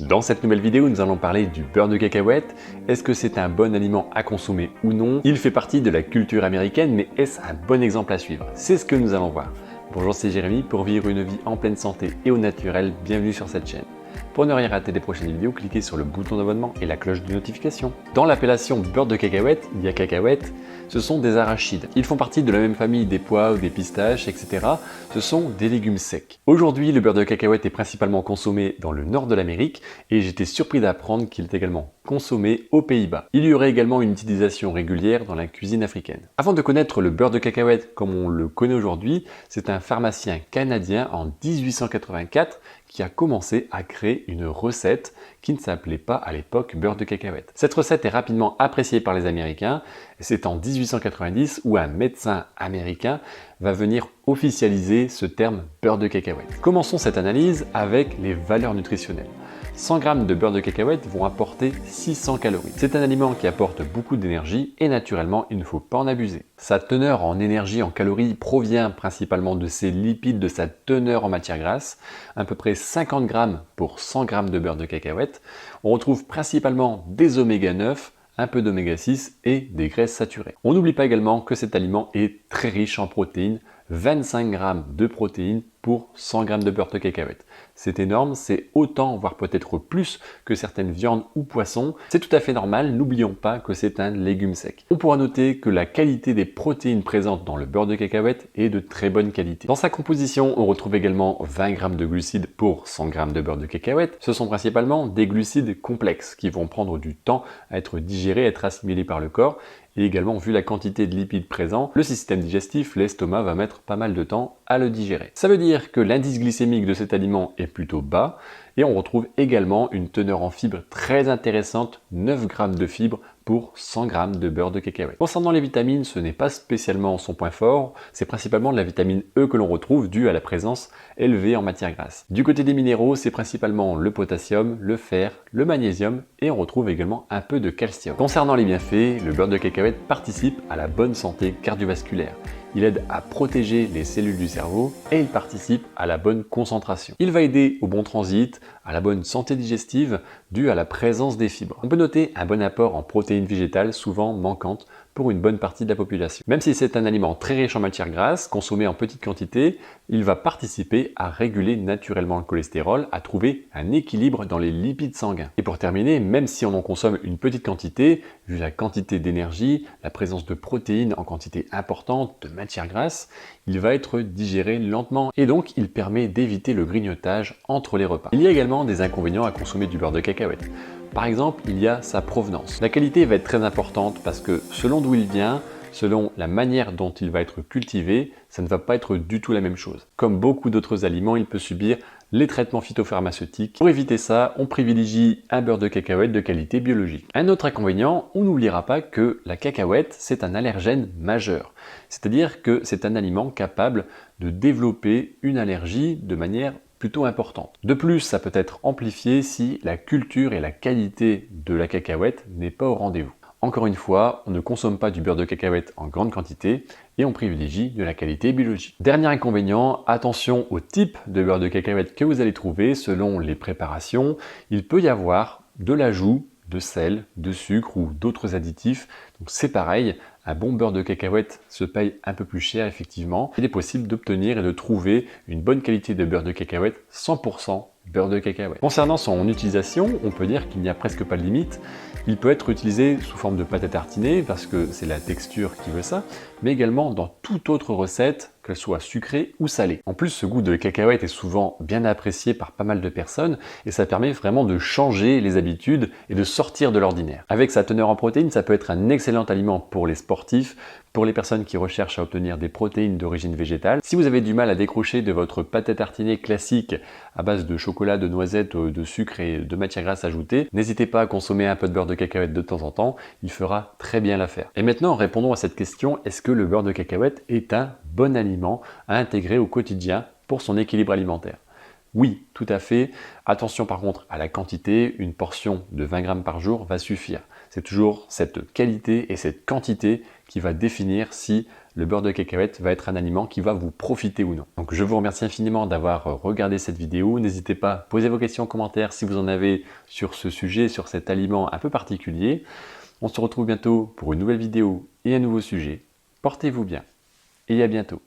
Dans cette nouvelle vidéo, nous allons parler du beurre de cacahuète. Est-ce que c'est un bon aliment à consommer ou non? Il fait partie de la culture américaine, mais est-ce un bon exemple à suivre? C'est ce que nous allons voir. Bonjour, c'est Jérémy. Pour vivre une vie en pleine santé et au naturel, bienvenue sur cette chaîne. Pour ne rien rater des prochaines vidéos, cliquez sur le bouton d'abonnement et la cloche de notification. Dans l'appellation beurre de cacahuète, il y a cacahuètes, ce sont des arachides. Ils font partie de la même famille des pois ou des pistaches, etc. Ce sont des légumes secs. Aujourd'hui, le beurre de cacahuète est principalement consommé dans le nord de l'Amérique et j'étais surpris d'apprendre qu'il est également consommé aux Pays-Bas. Il y aurait également une utilisation régulière dans la cuisine africaine. Avant de connaître le beurre de cacahuète comme on le connaît aujourd'hui, c'est un pharmacien canadien en 1884 qui a commencé à créer une recette qui ne s'appelait pas à l'époque beurre de cacahuète. Cette recette est rapidement appréciée par les Américains et c'est en 1890 où un médecin américain va venir officialiser ce terme beurre de cacahuète. Commençons cette analyse avec les valeurs nutritionnelles. 100 g de beurre de cacahuète vont apporter 600 calories. C'est un aliment qui apporte beaucoup d'énergie et naturellement, il ne faut pas en abuser. Sa teneur en énergie en calories provient principalement de ses lipides, de sa teneur en matière grasse, à peu près 50 g pour 100 g de beurre de cacahuète. On retrouve principalement des oméga 9, un peu d'oméga 6 et des graisses saturées. On n'oublie pas également que cet aliment est très riche en protéines, 25 g de protéines pour 100 g de beurre de cacahuète. C'est énorme, c'est autant, voire peut-être plus que certaines viandes ou poissons. C'est tout à fait normal, n'oublions pas que c'est un légume sec. On pourra noter que la qualité des protéines présentes dans le beurre de cacahuète est de très bonne qualité. Dans sa composition, on retrouve également 20 g de glucides pour 100 g de beurre de cacahuète. Ce sont principalement des glucides complexes qui vont prendre du temps à être digérés, à être assimilés par le corps. Et également, vu la quantité de lipides présents, le système digestif, l'estomac, va mettre pas mal de temps à le digérer. Ça veut dire que l'indice glycémique de cet aliment est plutôt bas et on retrouve également une teneur en fibres très intéressante, 9 g de fibres pour 100 g de beurre de cacahuète. Concernant les vitamines, ce n'est pas spécialement son point fort, c'est principalement de la vitamine E que l'on retrouve due à la présence élevée en matière grasse. Du côté des minéraux, c'est principalement le potassium, le fer, le magnésium et on retrouve également un peu de calcium. Concernant les bienfaits, le beurre de cacahuète participe à la bonne santé cardiovasculaire. Il aide à protéger les cellules du cerveau et il participe à la bonne concentration. Il va aider au bon transit, à la bonne santé digestive due à la présence des fibres. On peut noter un bon apport en protéines végétales souvent manquantes pour une bonne partie de la population. Même si c'est un aliment très riche en matières grasses, consommé en petite quantité, il va participer à réguler naturellement le cholestérol, à trouver un équilibre dans les lipides sanguins. Et pour terminer, même si on en consomme une petite quantité, vu la quantité d'énergie, la présence de protéines en quantité importante, de matières grasses, il va être digéré lentement et donc il permet d'éviter le grignotage entre les repas. Il y a également des inconvénients à consommer du beurre de cacahuète. Par exemple, il y a sa provenance. La qualité va être très importante parce que selon d'où il vient, selon la manière dont il va être cultivé, ça ne va pas être du tout la même chose. Comme beaucoup d'autres aliments, il peut subir les traitements phytopharmaceutiques. Pour éviter ça, on privilégie un beurre de cacahuète de qualité biologique. Un autre inconvénient, on n'oubliera pas que la cacahuète, c'est un allergène majeur. C'est-à-dire que c'est un aliment capable de développer une allergie de manière plutôt importante. De plus, ça peut être amplifié si la culture et la qualité de la cacahuète n'est pas au rendez-vous. Encore une fois, on ne consomme pas du beurre de cacahuète en grande quantité et on privilégie de la qualité biologique. Dernier inconvénient, attention au type de beurre de cacahuète que vous allez trouver selon les préparations. Il peut y avoir de l'ajout de sel, de sucre ou d'autres additifs. Donc c'est pareil, un bon beurre de cacahuète se paye un peu plus cher effectivement. Il est possible d'obtenir et de trouver une bonne qualité de beurre de cacahuète 100% beurre de cacahuète. Concernant son utilisation, on peut dire qu'il n'y a presque pas de limite. Il peut être utilisé sous forme de pâte à tartiner parce que c'est la texture qui veut ça, mais également dans toute autre recette, qu'elle soit sucrée ou salée. En plus, ce goût de cacahuète est souvent bien apprécié par pas mal de personnes et ça permet vraiment de changer les habitudes et de sortir de l'ordinaire. Avec sa teneur en protéines, ça peut être un excellent aliment pour les sportifs, pour les personnes qui recherchent à obtenir des protéines d'origine végétale. Si vous avez du mal à décrocher de votre pâte à tartiner classique à base de chocolat, de noisettes, de sucre et de matière grasse ajoutée, n'hésitez pas à consommer un peu de beurre de cacahuète de temps en temps, il fera très bien l'affaire. Et maintenant, répondons à cette question, est-ce que le beurre de cacahuète est un bon aliment à intégrer au quotidien pour son équilibre alimentaire? Oui, tout à fait. Attention par contre à la quantité, une portion de 20 g par jour va suffire. C'est toujours cette qualité et cette quantité qui va définir si le beurre de cacahuète va être un aliment qui va vous profiter ou non. Donc je vous remercie infiniment d'avoir regardé cette vidéo. N'hésitez pas à poser vos questions en commentaire si vous en avez sur ce sujet, sur cet aliment un peu particulier. On se retrouve bientôt pour une nouvelle vidéo et un nouveau sujet. Portez-vous bien et à bientôt.